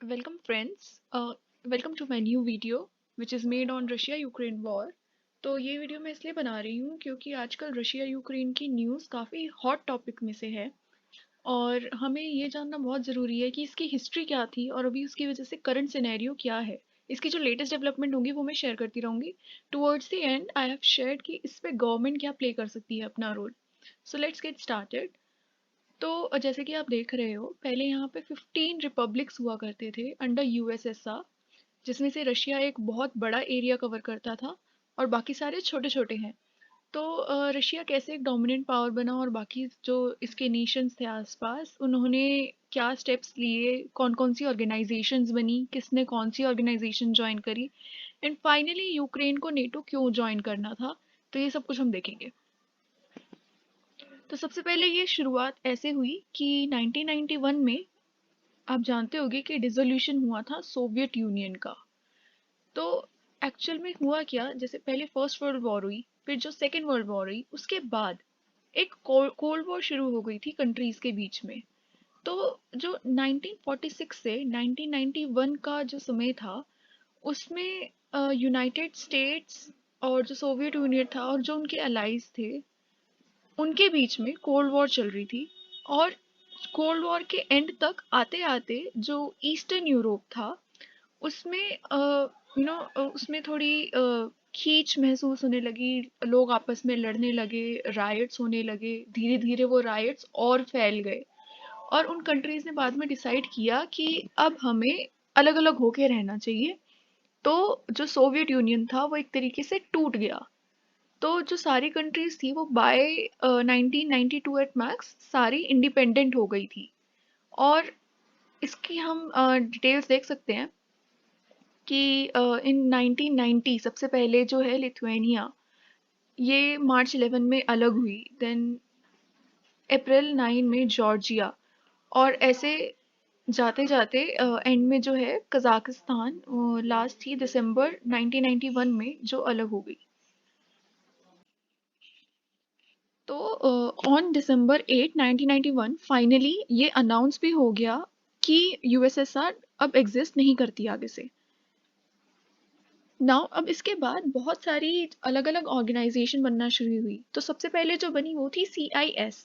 Welcome friends. Welcome to my new video which is made on Russia Ukraine war. तो ये video मैं इसलिए बना रही हूँ क्योंकि आजकल रशिया यूक्रेन की न्यूज़ काफ़ी हॉट टॉपिक में से है और हमें ये जानना बहुत ज़रूरी है कि इसकी हिस्ट्री क्या थी और अभी उसकी वजह से करंट सिनेरियो क्या है। इसकी जो लेटेस्ट डेवलपमेंट होंगी वो मैं शेयर करती रहूँगी। Towards the and I have shared कि इस पे गवर्नमेंट क्या प्ले कर सकती है अपना role. So let's get started. तो जैसे कि आप देख रहे हो पहले यहाँ पे 15 रिपब्लिक्स हुआ करते थे अंडर यूएसएसआर, जिसमें से रशिया एक बहुत बड़ा एरिया कवर करता था और बाकी सारे छोटे छोटे हैं। तो रशिया कैसे एक डोमिनेंट पावर बना और बाकी जो इसके नेशंस थे आसपास उन्होंने क्या स्टेप्स लिए, कौन कौन सी ऑर्गेनाइजेशंस बनी, किसने कौन सी ऑर्गेनाइजेशन ज्वाइन करी, एंड फाइनली यूक्रेन को नेटो क्यों ज्वाइन करना था, तो ये सब कुछ हम देखेंगे। तो सबसे पहले ये शुरुआत ऐसे हुई कि 1991 में आप जानते होंगे कि डिसोल्यूशन हुआ था सोवियत यूनियन का। तो एक्चुअल में हुआ क्या, जैसे पहले फर्स्ट वर्ल्ड वॉर हुई, फिर जो सेकेंड वर्ल्ड वॉर हुई उसके बाद एक कोल्ड वॉर शुरू हो गई थी कंट्रीज के बीच में। तो जो 1946 से 1991 का जो समय था उसमें यूनाइटेड स्टेट्स और जो सोवियत यूनियन था और जो उनके अलाइज थे उनके बीच में कोल्ड वॉर चल रही थी। और कोल्ड वॉर के एंड तक आते आते जो ईस्टर्न यूरोप था उसमें उसमें थोड़ी खींच महसूस होने लगी, लोग आपस में लड़ने लगे, रायट्स होने लगे, धीरे धीरे वो रायट्स और फैल गए और उन कंट्रीज ने बाद में डिसाइड किया कि अब हमें अलग अलग होके रहना चाहिए। तो जो सोवियत यूनियन था वो एक तरीके से टूट गया। तो जो सारी कंट्रीज थी वो बाय 1992 एट मैक्स सारी इंडिपेंडेंट हो गई थी। और इसकी हम डिटेल्स देख सकते हैं कि इन 1990 सबसे पहले जो है लिथुआनिया, ये मार्च 11 में अलग हुई, देन अप्रैल 9 में जॉर्जिया, और ऐसे जाते जाते एंड में जो है कजाकिस्तान लास्ट थी दिसंबर 1991 में जो अलग हो गई। तो ऑन दिसंबर 8 1991 फाइनली ये अनाउंस भी हो गया कि यूएसएसआर अब एग्जिस्ट नहीं करती आगे से। नाउ अब इसके बाद बहुत सारी अलग अलग ऑर्गेनाइजेशन बनना शुरू हुई। तो सबसे पहले जो बनी वो थी CIS,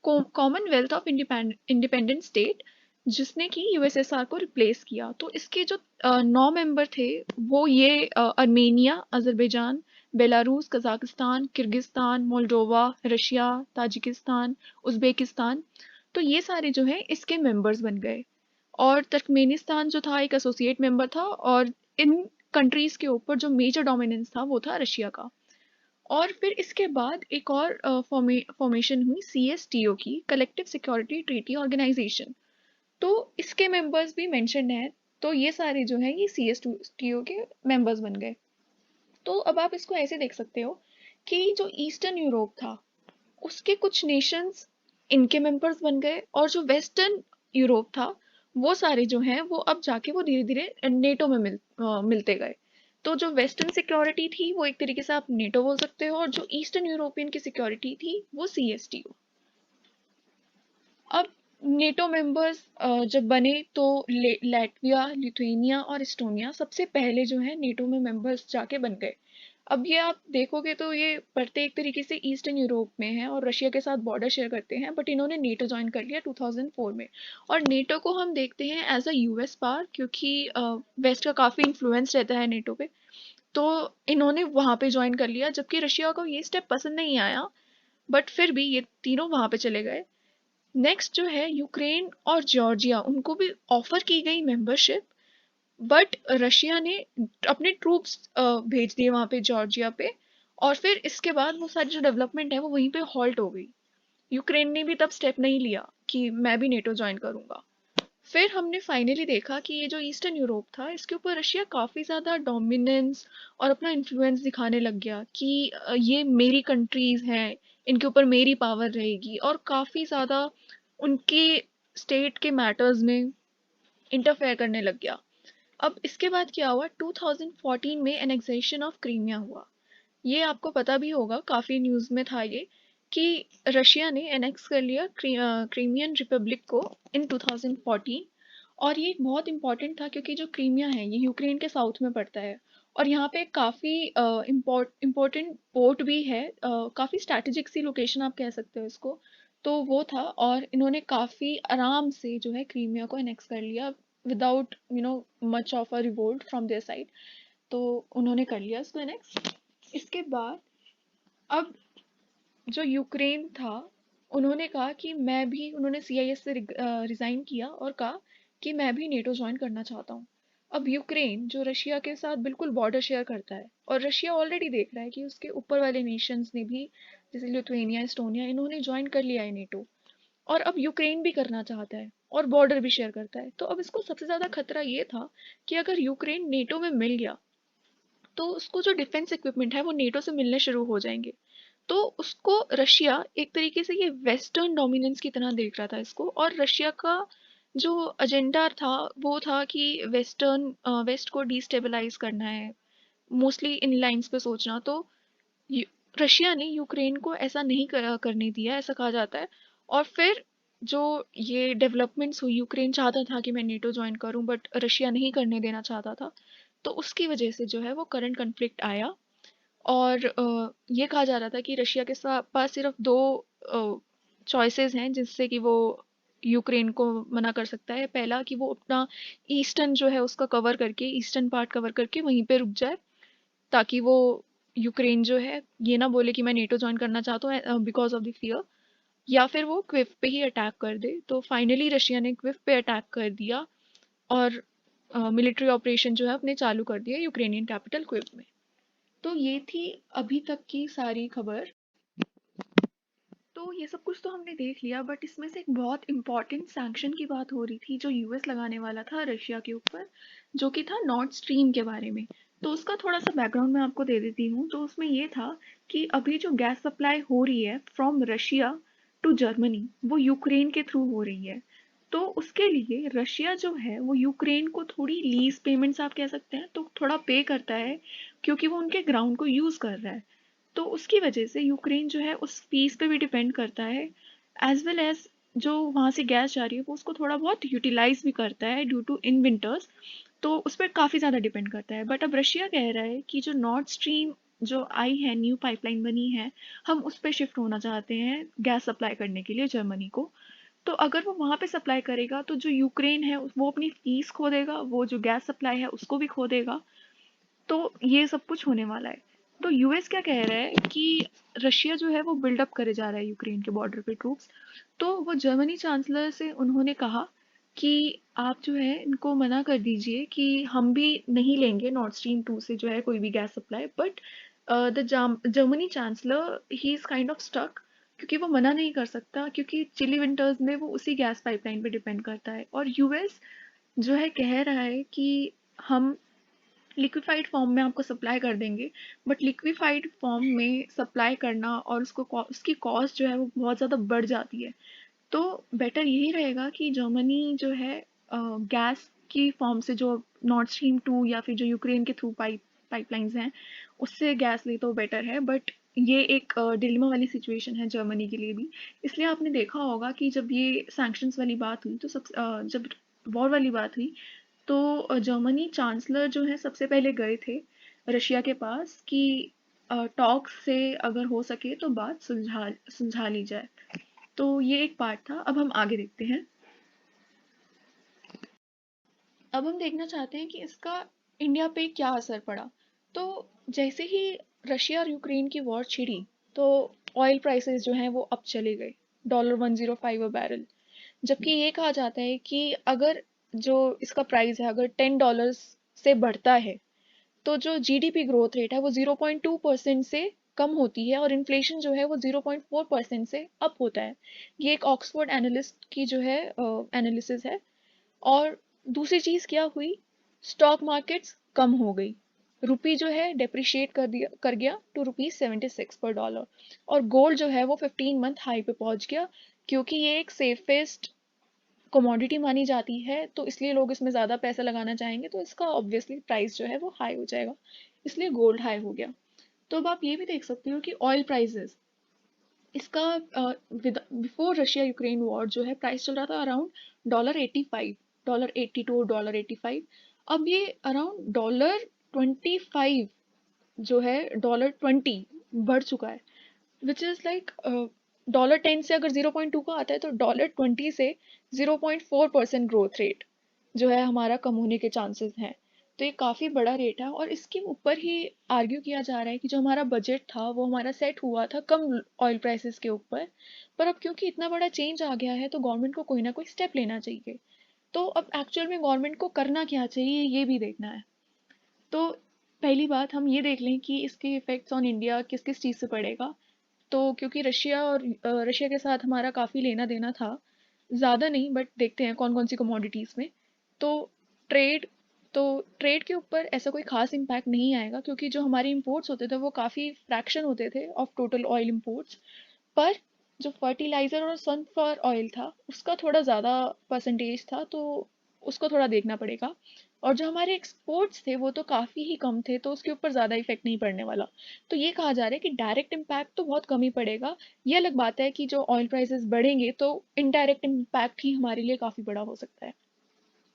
Commonwealth of independent state, जिसने कि यूएसएसआर को रिप्लेस किया। तो इसके जो 9 मेंबर थे वो ये Armenia, Azerbaijan, Belarus, Kazakhstan, Kyrgyzstan, Moldova, Russia, Tajikistan, Uzbekistan, तो ये सारे जो हैं इसके मेंबर्स बन गए। और तुर्कमेनिस्तान जो था एक एसोसिएट मेंबर था। और इन कंट्रीज के ऊपर जो मेजर डोमिनेंस था वो था रशिया का। और फिर इसके बाद एक और फॉर्मेशन हुई CSTO की, कलेक्टिव सिक्योरिटी ट्रीटी ऑर्गेनाइजेशन। तो इसके मेंबर्स भी मेंशन्ड हैं। तो ये सारे जो हैं ये CSTO के मेंबर्स बन गए। तो अब आप इसको ऐसे देख सकते हो कि जो ईस्टर्न यूरोप था उसके कुछ नेशंस इनके मेंबर्स बन गए और जो वेस्टर्न यूरोप था वो सारे जो हैं वो अब जाके वो धीरे धीरे नेटो में मिलते गए। तो जो वेस्टर्न सिक्योरिटी थी वो एक तरीके से आप नेटो बोल सकते हो और जो ईस्टर्न यूरोपियन की सिक्योरिटी थी वो CSTO। अब नेटो मेंबर्स जब बने तो लैटविया, लिथुआनिया और इस्टोनिया सबसे पहले जो है नेटो में मेंबर्स जाके बन गए। अब ये आप देखोगे तो ये पढ़ते एक तरीके से ईस्टर्न यूरोप में है और रशिया के साथ बॉर्डर शेयर करते हैं, बट इन्होंने नेटो ज्वाइन कर लिया 2004 में। और नेटो को हम देखते हैं एज अ यूएस पावर, क्योंकि वेस्ट का काफ़ी इन्फ्लुएंस रहता है नेटो पे। तो इन्होंने वहाँ पे ज्वाइन कर लिया, जबकि रशिया को ये स्टेप पसंद नहीं आया, बट फिर भी ये तीनों वहाँ पे चले गए। नेक्स्ट जो है यूक्रेन और जॉर्जिया, उनको भी ऑफर की गई मेंबरशिप, बट रशिया ने अपने ट्रूप्स भेज दिए वहां पे जॉर्जिया पे। और फिर इसके बाद वो सारी जो डेवलपमेंट है वो वहीं पे हॉल्ट हो गई। यूक्रेन ने भी तब स्टेप नहीं लिया कि मैं भी नेटो ज्वाइन करूंगा। फिर हमने फाइनली देखा कि ये जो ईस्टर्न यूरोप था इसके ऊपर रशिया काफ़ी ज़्यादा डोमिनेंस और अपना इन्फ्लुएंस दिखाने लग गया कि ये मेरी कंट्रीज़ हैं, इनके ऊपर मेरी पावर रहेगी, और काफ़ी ज़्यादा उनकी स्टेट के मैटर्स में इंटरफेयर करने लग गया। अब इसके बाद क्या हुआ, 2014 में एनेक्सेशन ऑफ क्रीमिया हुआ। ये आपको पता भी होगा, काफ़ी न्यूज़ में था ये, कि रशिया ने एनेक्स कर लिया क्रीमियन रिपब्लिक को इन 2014। और ये बहुत इंपॉर्टेंट था क्योंकि जो क्रीमिया है ये यूक्रेन के साउथ में पड़ता है और यहाँ पे काफ़ी इम्पोर्टेंट पोर्ट भी है, काफ़ी स्ट्रैटेजिक सी लोकेशन आप कह सकते हो इसको। तो वो था और इन्होंने काफ़ी आराम से जो है क्रीमिया को एनेक्स कर लिया without much of a revolt from their side. तो उन्होंने कर लिया इसको एनेक्स। इसके बाद अब जो यूक्रेन था उन्होंने कहा कि मैं भी, उन्होंने सीआईएस से रिजाइन किया और कहा कि मैं भी नेटो ज्वाइन करना चाहता हूँ। अब यूक्रेन जो रशिया के साथ बिल्कुल बॉर्डर शेयर करता है और रशिया ऑलरेडी देख रहा है कि उसके ऊपर वाले नेशंस ने भी, जैसे लिथुआनिया एस्टोनिया, इन्होंने ज्वाइन कर लिया है नेटो और अब यूक्रेन भी करना चाहता है और बॉर्डर भी शेयर करता है। तो अब इसको सबसे ज्यादा खतरा ये था कि अगर यूक्रेन नेटो में मिल गया तो उसको जो डिफेंस इक्विपमेंट है वो नेटो से मिलने शुरू हो जाएंगे। तो उसको रशिया एक तरीके से ये वेस्टर्न डोमिनेंस की तरह देख रहा था इसको, और रशिया का जो एजेंडा था वो था कि वेस्ट को डिस्टेबलाइज करना है, मोस्टली इन लाइंस पे सोचना। तो यू- रशिया ने यूक्रेन को ऐसा नहीं करने दिया, ऐसा कहा जाता है। और फिर जो ये डेवलपमेंट्स हुई, यूक्रेन चाहता था कि मैं नेटो ज्वाइन करूं बट रशिया नहीं करने देना चाहता था। तो उसकी वजह से जो है वो करंट कन्फ्लिक्ट आया। और ये कहा जा रहा था कि रशिया के पास सिर्फ दो चॉइसेस हैं जिससे कि वो यूक्रेन को मना कर सकता है। पहला कि वो अपना ईस्टर्न जो है उसका कवर करके, ईस्टर्न पार्ट कवर करके वहीं पे रुक जाए, ताकि वो यूक्रेन जो है ये ना बोले कि मैं नेटो ज्वाइन करना चाहता हूँ बिकॉज ऑफ द फियर। या फिर वो क्विफ पे ही अटैक कर दे। तो फाइनली रशिया ने क्विफ पे अटैक कर दिया और मिलिट्री ऑपरेशन जो है अपने चालू कर दिया यूक्रेनियन कैपिटल क्विफ में। तो ये थी अभी तक की सारी खबर। तो ये सब कुछ तो हमने देख लिया, बट इसमें से एक बहुत इंपॉर्टेंट सैंक्शन की बात हो रही थी जो यूएस लगाने वाला था रशिया के ऊपर, जो कि था नॉर्थ स्ट्रीम के बारे में। तो उसका थोड़ा सा बैकग्राउंड मैं आपको दे देती हूँ। तो उसमें ये था कि अभी जो गैस सप्लाई हो रही है फ्रॉम रशिया टू जर्मनी वो यूक्रेन के थ्रू हो रही है। तो उसके लिए रशिया जो है वो यूक्रेन को थोड़ी लीज पेमेंट्स आप कह सकते हैं तो थोड़ा पे करता है, क्योंकि वो उनके ग्राउंड को यूज कर रहा है। तो उसकी वजह से यूक्रेन जो है उस फीस पे भी डिपेंड करता है, एज वेल एज जो वहाँ से गैस जा रही है वो उसको थोड़ा बहुत यूटिलाइज भी करता है ड्यू टू इन विंटर्स। तो उस पर काफ़ी ज़्यादा डिपेंड करता है। बट अब रशिया कह रहा है कि जो नॉर्थ स्ट्रीम जो आई है, न्यू पाइपलाइन बनी है, हम उस पर शिफ्ट होना चाहते हैं गैस सप्लाई करने के लिए जर्मनी को। तो अगर वो वहाँ पे सप्लाई करेगा तो जो यूक्रेन है वो अपनी फीस खो देगा, वो जो गैस सप्लाई है उसको भी खो देगा। तो ये सब कुछ होने वाला है। तो यूएस क्या कह रहा है कि रशिया जो है वो बिल्डअप करे जा रहा है यूक्रेन के बॉर्डर पे ट्रूप्स। तो वो जर्मनी चांसलर से उन्होंने कहा कि आप जो है इनको मना कर दीजिए कि हम भी नहीं लेंगे नॉर्थ स्ट्रीम 2 से जो है कोई भी gas supply. But the Germany chancellor he is kind of stuck, क्योंकि वो मना नहीं कर सकता, क्योंकि चिली विंटर्स में वो उसी गैस पाइपलाइन पे डिपेंड करता है। और यूएस जो है कह रहा है कि हम लिक्विफाइड फॉर्म में आपको सप्लाई कर देंगे, बट लिक्विफाइड फॉर्म में सप्लाई करना और उसकी कॉस्ट जो है वो बहुत ज़्यादा बढ़ जाती है। तो बेटर यही रहेगा कि जर्मनी जो है गैस की फॉर्म से, जो नॉर्थ स्ट्रीम 2 या फिर जो यूक्रेन के थ्रू पाइपलाइंस हैं उससे गैस ले तो बेटर है। बट ये एक डिलेमा वाली सिचुएशन है जर्मनी के लिए भी। इसलिए आपने देखा होगा कि जब ये सैंक्शंस वाली बात हुई तो जब वॉर वाली बात हुई तो जर्मनी चांसलर जो है सबसे पहले गए थे रशिया के पास कि टॉक से अगर हो सके तो बात सुलझा सुलझा ली जाए। तो ये एक पार्ट था। अब हम आगे देखते हैं। अब हम देखना चाहते हैं कि इसका इंडिया पे क्या असर पड़ा। तो जैसे ही रशिया और यूक्रेन की वॉर छिड़ी तो ऑयल प्राइसेस जो हैं वो अप चले गए, $105 अ बैरल। जबकि ये कहा जाता है कि अगर जो इसका प्राइस है अगर $10 से बढ़ता है तो जो जीडीपी ग्रोथ रेट है वो 0.2% से कम होती है और इन्फ्लेशन जो है वो 0.4% से अप होता है। ये एक ऑक्सफोर्ड एनालिस्ट की जो है एनालिसिस है। और दूसरी चीज क्या हुई, स्टॉक मार्केट्स कम हो गई, रुपी जो है डेप्रिशिएट कर गया टू ₹76 पर डॉलर। और गोल्ड जो है वो 15 मंथ हाई पे पहुंच गया, क्योंकि ये एक सेफेस्ट कमोडिटी मानी जाती है तो इसलिए लोग इसमें ज़्यादा पैसा लगाना चाहेंगे, तो इसका ऑब्वियसली प्राइस जो है वो हाई हो जाएगा। इसलिए गोल्ड हाई हो गया। तो अब आप ये भी देख सकते हो कि ऑयल प्राइसेस, इसका बिफोर रशिया यूक्रेन वॉर जो है प्राइस चल रहा था अराउंड $85। $82, $85, अब ये अराउंड $25 जो है $20 बढ़ चुका है, विच इज़ लाइक $10 से अगर 0.2 का आता है तो $20 से 0.4% ग्रोथ रेट जो है हमारा कम होने के चांसेस हैं। तो ये काफ़ी बड़ा रेट है और इसके ऊपर ही आर्ग्यू किया जा रहा है कि जो हमारा बजट था वो हमारा सेट हुआ था कम ऑयल प्राइसेस के ऊपर, पर अब क्योंकि इतना बड़ा चेंज आ गया है तो गवर्नमेंट को कोई ना कोई स्टेप लेना चाहिए। तो अब एक्चुअल में गवर्नमेंट को करना क्या चाहिए ये भी देखना है। तो पहली बात हम ये देख लें कि इसके इफ़ेक्ट्स ऑन इंडिया किस किस चीज़ से पड़ेगा। तो क्योंकि रशिया के साथ हमारा काफ़ी लेना देना था, ज़्यादा नहीं बट देखते हैं कौन कौन सी कमोडिटीज़ में। तो ट्रेड तो ट्रेड के ऊपर ऐसा कोई ख़ास इम्पैक्ट नहीं आएगा क्योंकि जो हमारे इंपोर्ट्स होते थे वो काफ़ी फ्रैक्शन होते थे ऑफ टोटल ऑयल इंपोर्ट्स। पर जो फर्टिलाइज़र और सनफ्लावर ऑयल था उसका थोड़ा ज़्यादा परसेंटेज था, तो उसको थोड़ा देखना पड़ेगा। और जो हमारे एक्सपोर्ट्स थे वो तो काफ़ी ही कम थे, तो उसके ऊपर ज़्यादा इफेक्ट नहीं पड़ने वाला। तो ये कहा जा रहा है कि डायरेक्ट इम्पैक्ट तो बहुत कम ही पड़ेगा। ये अलग बात है कि जो ऑयल प्राइसेस बढ़ेंगे तो इनडायरेक्ट इम्पैक्ट ही हमारे लिए काफ़ी बड़ा हो सकता है।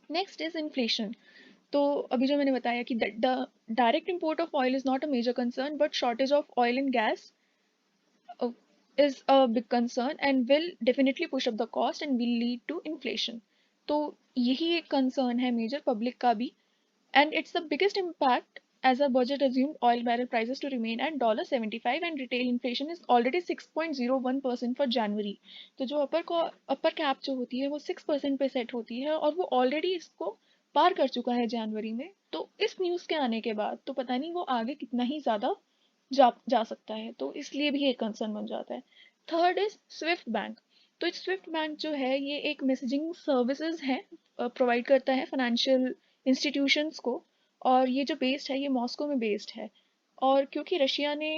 Next is inflation. तो अभी जो मैंने बताया कि the direct import of oil is not a major concern but shortage of oil and gas is a big concern and will definitely push up the cost and will lead to inflation. तो यही एक concern है major public का भी, and it's the biggest impact as our budget assumed oil barrel prices to remain at $75 and retail inflation is already 6.01% for January. तो जो upper cap जो होती है वो 6% पे set होती है और वो already इसको पार कर चुका है जनवरी में। तो इस न्यूज़ के आने के बाद तो पता नहीं वो आगे कितना ही ज़्यादा जा सकता है, तो इसलिए भी एक कंसर्न बन जाता है। Third is Swift bank. तो स्विफ्ट बैंक जो है ये एक मैसेजिंग सर्विसेज है, प्रोवाइड करता है फाइनेंशियल इंस्टीट्यूशंस को, और ये जो बेस्ड है ये मॉस्को में बेस्ड है। और क्योंकि रशिया ने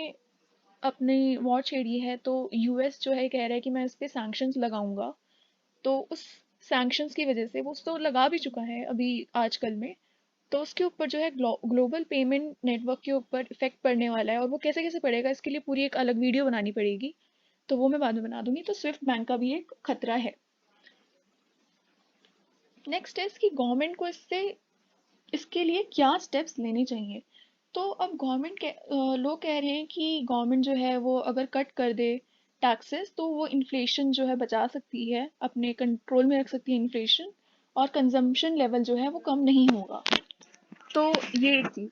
अपनी वॉर छेड़ी है तो यूएस जो है कह रहा है कि मैं इस पे सैंक्शंस लगाऊंगा। तो उस सैंक्शंस की वजह से वो तो लगा भी चुका है अभी आजकल में, तो उसके ऊपर जो है ग्लोबल पेमेंट नेटवर्क के ऊपर इफेक्ट पड़ने वाला है, और वो कैसे कैसे पड़ेगा इसके लिए पूरी एक अलग वीडियो बनानी पड़ेगी, तो वो मैं बाद में बना दूंगी। तो स्विफ्ट बैंक का भी एक खतरा है। नेक्स्ट है कि गवर्नमेंट को इसके लिए क्या स्टेप्स लेने चाहिए। तो अब लोग कह रहे हैं कि गवर्नमेंट जो है वो अगर कट कर दे टैक्सेस तो वो इन्फ्लेशन जो है बचा सकती है, अपने कंट्रोल में रख सकती है इन्फ्लेशन, और कंजम्पशन लेवल जो है वो कम नहीं होगा। तो ये एक चीज़।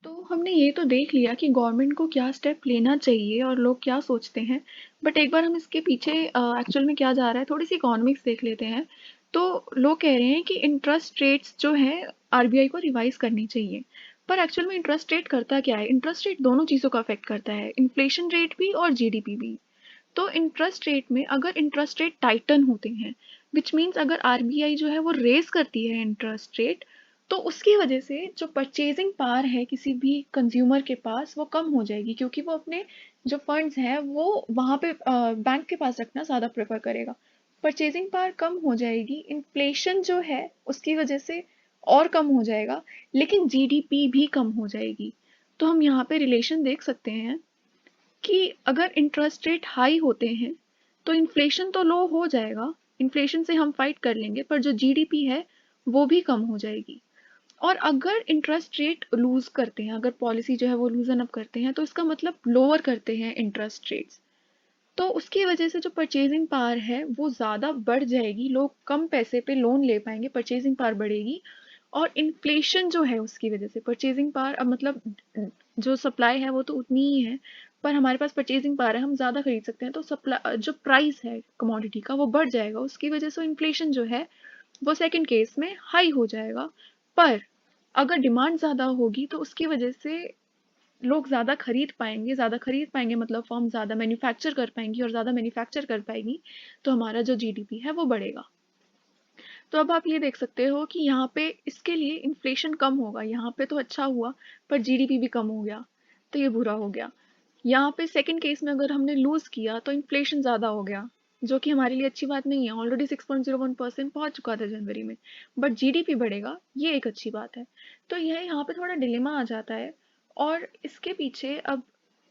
तो हमने ये तो देख लिया कि गवर्नमेंट को क्या स्टेप लेना चाहिए और लोग क्या सोचते हैं, बट एक बार हम इसके पीछे एक्चुअल में क्या जा रहा है थोड़ी सी इकोनॉमिक्स देख लेते हैं। तो लोग कह रहे हैं कि इंटरेस्ट रेट्स जो है आरबीआई को रिवाइज करनी चाहिए, पर एक्चुअल में इंटरेस्ट रेट करता क्या है? इंटरेस्ट रेट दोनों चीज़ों का अफेक्ट करता है, इन्फ्लेशन रेट भी और जीडीपी भी। तो इंटरेस्ट रेट में अगर इंटरेस्ट रेट टाइटन होते हैं, विच मीन्स अगर आरबीआई जो है वो रेज करती है इंटरेस्ट रेट, तो उसकी वजह से जो परचेजिंग पावर है किसी भी कंज्यूमर के पास वो कम हो जाएगी, क्योंकि वो अपने जो फंड्स हैं वो वहाँ पे बैंक के पास रखना ज़्यादा प्रेफर करेगा। परचेजिंग पावर कम हो जाएगी, इन्फ्लेशन जो है उसकी वजह से और कम हो जाएगा, लेकिन जीडीपी भी कम हो जाएगी। तो हम यहाँ पे रिलेशन देख सकते हैं कि अगर इंटरेस्ट रेट हाई होते हैं तो इन्फ्लेशन तो लो हो जाएगा, इन्फ्लेशन से हम फाइट कर लेंगे, पर जो जीडीपी है वो भी कम हो जाएगी। और अगर इंटरेस्ट रेट लूज करते हैं, अगर पॉलिसी जो है वो लूजन अप करते हैं, तो इसका मतलब लोअर करते हैं इंटरेस्ट रेट्स, तो उसकी वजह से जो परचेजिंग पावर है वो ज़्यादा बढ़ जाएगी, लोग कम पैसे पे लोन ले पाएंगे, परचेजिंग पावर बढ़ेगी। और इन्फ्लेशन जो है उसकी वजह से परचेजिंग पावर, अब मतलब जो सप्लाई है वो तो उतनी ही है, पर हमारे पास परचेजिंग पावर है, हम ज़्यादा खरीद सकते हैं, तो सप्लाई जो प्राइस है कमोडिटी का वो बढ़ जाएगा, उसकी वजह से इन्फ्लेशन जो है वो सेकंड केस में हाई हो जाएगा। पर अगर डिमांड ज़्यादा होगी तो उसकी वजह से लोग ज़्यादा खरीद पाएंगे मतलब फर्म ज़्यादा मैन्युफैक्चर कर पाएंगी, और ज़्यादा मैन्युफैक्चर कर पाएगी तो हमारा जो जीडीपी है वो बढ़ेगा। तो अब आप ये देख सकते हो कि यहाँ पे इसके लिए इन्फ्लेशन कम होगा, यहाँ पे तो अच्छा हुआ, पर जीडीपी भी कम हो गया, तो ये बुरा हो गया। यहाँ पे सेकंड केस में अगर हमने लूज किया तो इन्फ्लेशन ज़्यादा हो गया, जो कि हमारे लिए अच्छी बात नहीं है, ऑलरेडी 6.01% पहुंच चुका था जनवरी में, बट जीडीपी बढ़ेगा, ये एक अच्छी बात है। तो यह यहाँ पे थोड़ा डिलेमा आ जाता है। और इसके पीछे अब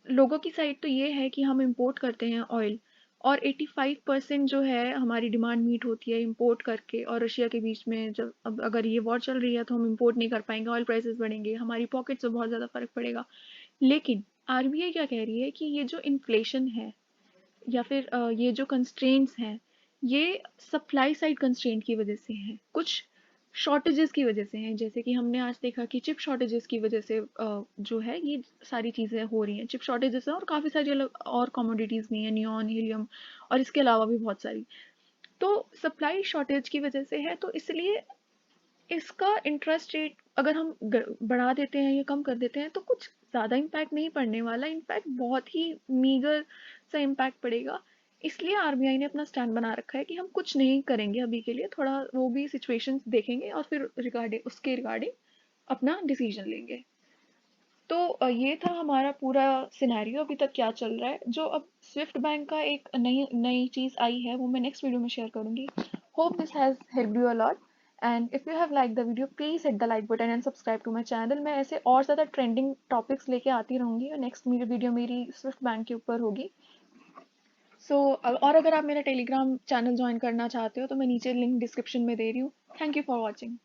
लोगों की साइड तो ये है कि हम इंपोर्ट करते हैं ऑयल, और 85% जो है हमारी डिमांड मीट होती है इंपोर्ट करके, और रशिया के बीच में जब अब अगर ये वॉर चल रही है तो हम इंपोर्ट नहीं कर पाएंगे, ऑयल प्राइसेस बढ़ेंगे, हमारी पॉकेट से बहुत ज़्यादा फर्क पड़ेगा। लेकिन आरबीआई क्या कह रही है कि ये जो इन्फ्लेशन है या फिर ये जो कंस्ट्रेंट्स हैं, ये सप्लाई साइड कंस्ट्रेंट की वजह से हैं, कुछ शॉर्टेजेस की वजह से हैं। जैसे कि हमने आज देखा कि चिप शॉर्टेजेस की वजह से जो है ये सारी चीज़ें हो रही हैं। चिप शॉर्टेजेस हैं और काफ़ी सारी अलग और कमोडिटीज़ भी हैं, नियॉन, हीलियम और इसके अलावा भी बहुत सारी। तो सप्लाई शॉर्टेज की वजह से है, तो इसलिए इसका इंटरेस्ट रेट अगर हम बढ़ा देते हैं या कम कर देते हैं तो कुछ ज़्यादा इम्पैक्ट नहीं पड़ने वाला, इनफैक्ट बहुत ही मीगर सा इम्पैक्ट पड़ेगा। इसलिए आरबीआई ने अपना स्टैंड बना रखा है कि हम कुछ नहीं करेंगे अभी के लिए, थोड़ा वो भी सिचुएशंस देखेंगे और फिर रिगार्डिंग अपना डिसीजन लेंगे। तो ये था हमारा पूरा सिनेरियो अभी तक क्या चल रहा है। जो अब स्विफ्ट बैंक का एक नई नई चीज़ आई है वो मैं नेक्स्ट वीडियो में शेयर करूंगी। Hope this has helped you a lot, and if you have like the video please hit the like button and subscribe to my channel. मैं ऐसे और ज़्यादा ट्रेंडिंग टॉपिक्स लेके आती रहूँगी और नेक्स्ट मेरी वीडियो मेरी स्विफ्ट बैंक के ऊपर होगी। सो और अगर आप मेरा टेलीग्राम चैनल ज्वाइन करना चाहते हो तो मैं नीचे लिंक डिस्क्रिप्शन में दे रही हूँ। Thank you for watching.